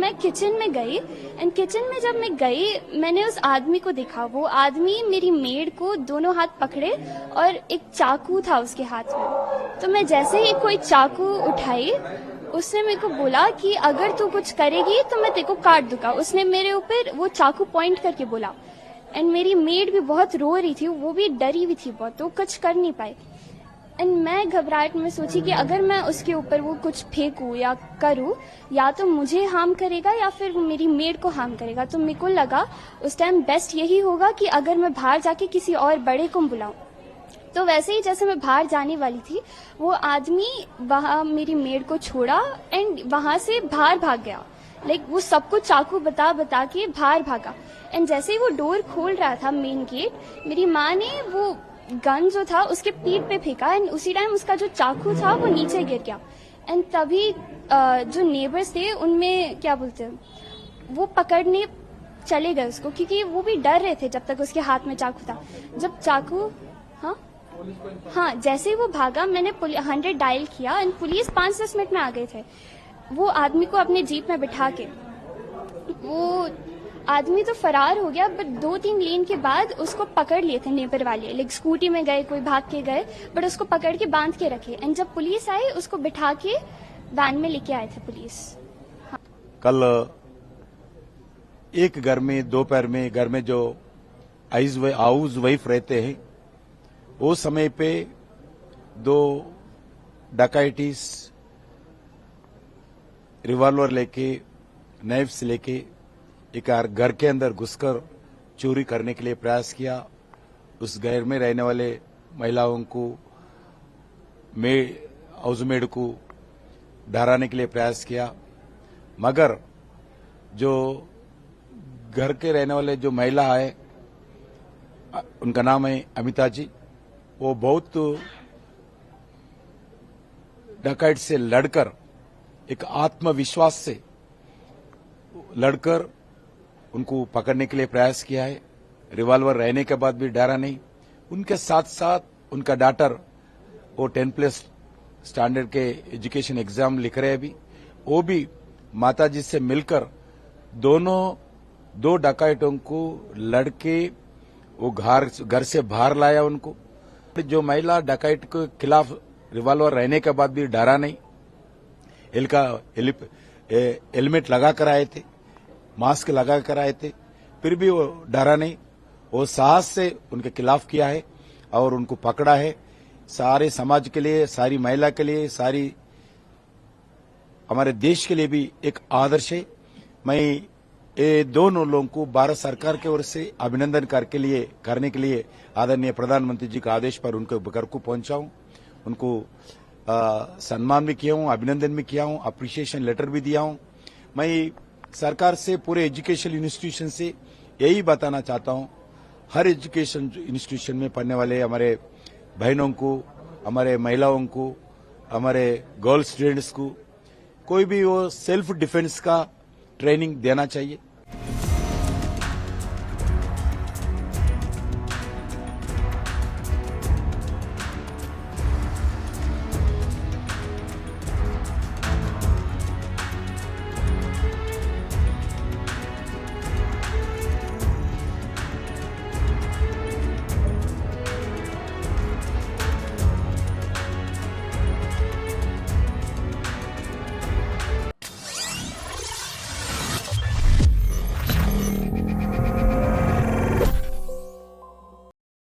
मैं किचन में गई एंड किचन में जब मैं गई मैंने उस आदमी को देखा। वो आदमी मेरी मेड को दोनों हाथ पकड़े और एक चाकू था उसके हाथ में। तो मैं जैसे ही कोई चाकू उठाई उसने मेरे को बोला कि अगर तू कुछ करेगी तो मैं तेरे को काट दूंगा। उसने मेरे ऊपर वो चाकू पॉइंट करके बोला एंड मेरी मेड भी बहुत रो रही थी, वो भी डरी हुई थी बहुत, तो कुछ कर नहीं पाई। एंड मैं घबराहट में सोची कि अगर मैं उसके ऊपर वो कुछ फेंकूं या करूं या तो मुझे हार्म करेगा या फिर मेरी मेड को हार्म करेगा। तो मेरे को लगा उस टाइम बेस्ट यही होगा कि अगर मैं बाहर जाके किसी और बड़े को बुलाऊं। तो वैसे ही जैसे मैं बाहर जाने वाली थी वो आदमी वहां मेरी मेड को छोड़ा एंड वहां से बाहर भाग गया। वो सबको चाकू बता बता के बाहर भागा। एंड जैसे ही वो डोर खोल रहा था मेन गेट, मेरी माँ ने वो गन जो था उसके पीठ पे फेंका एंड उसी टाइम उसका जो चाकू था वो नीचे गिर गया। एंड तभी जो नेबर्स थे उनमें क्या बोलते हैं वो पकड़ने चले गए उसको, क्योंकि वो भी डर रहे थे जब तक उसके हाथ में चाकू था। जब चाकू हाँ जैसे ही वो भागा मैंने 100 डायल किया एंड पुलिस 5-10 मिनट में आ गए थे। वो आदमी को अपने जीप में बिठा के वो आदमी तो फरार हो गया, बट 2-3 लेन के बाद उसको पकड़ लिए थे नेबर वाले। स्कूटी में गए, कोई भाग के गए, बट उसको पकड़ के बांध के रखे। एंड जब पुलिस आई उसको बिठा के वैन में लेके आए थे पुलिस। हाँ। कल एक घर में दोपहर में घर में जो हाउस वाइफ रहते हैं वो समय पे 2 डकैतीस रिवॉल्वर लेके नाइफ्स लेके एक घर के अंदर घुसकर चोरी करने के लिए प्रयास किया। उस घर में रहने वाले महिलाओं को हाउसमेड को डराने के लिए प्रयास किया, मगर जो घर के रहने वाले जो महिला है उनका नाम है अमिता जी, वो बहुत डकैत से लड़कर एक आत्मविश्वास से लड़कर उनको पकड़ने के लिए प्रयास किया है। रिवॉल्वर रहने के बाद भी डरा नहीं। उनके साथ साथ उनका डॉटर वो 10+ स्टैंडर्ड के एजुकेशन एग्जाम लिख रहे हैं अभी, वो भी माताजी से मिलकर दोनों 2 डकैतों को लड़के वो घर से बाहर लाया। उनको जो महिला डकैत के खिलाफ रिवॉल्वर रहने के बाद भी डरा नहीं, हेलमेट लगा कर आए थे, मास्क लगा कर आए थे, फिर भी वो डरा नहीं। वो साहस से उनके खिलाफ किया है और उनको पकड़ा है। सारे समाज के लिए, सारी महिला के लिए, सारी हमारे देश के लिए भी एक आदर्श है। मैं ये दोनों लोगों को भारत सरकार की ओर से अभिनंदन करने के लिए आदरणीय प्रधानमंत्री जी के आदेश पर उनके घर को पहुंचा हूं। उनको सम्मान भी किया हूं, अभिनंदन भी किया हूं, अप्रिशिएशन लेटर भी दिया हूं। मैं सरकार से, पूरे एजुकेशन इंस्टीट्यूशन से यही बताना चाहता हूं, हर एजुकेशन इंस्टीट्यूशन में पढ़ने वाले हमारे बहनों को, हमारे महिलाओं को, हमारे गर्ल स्टूडेंट्स को कोई भी वो सेल्फ डिफेंस का ट्रेनिंग देना चाहिए।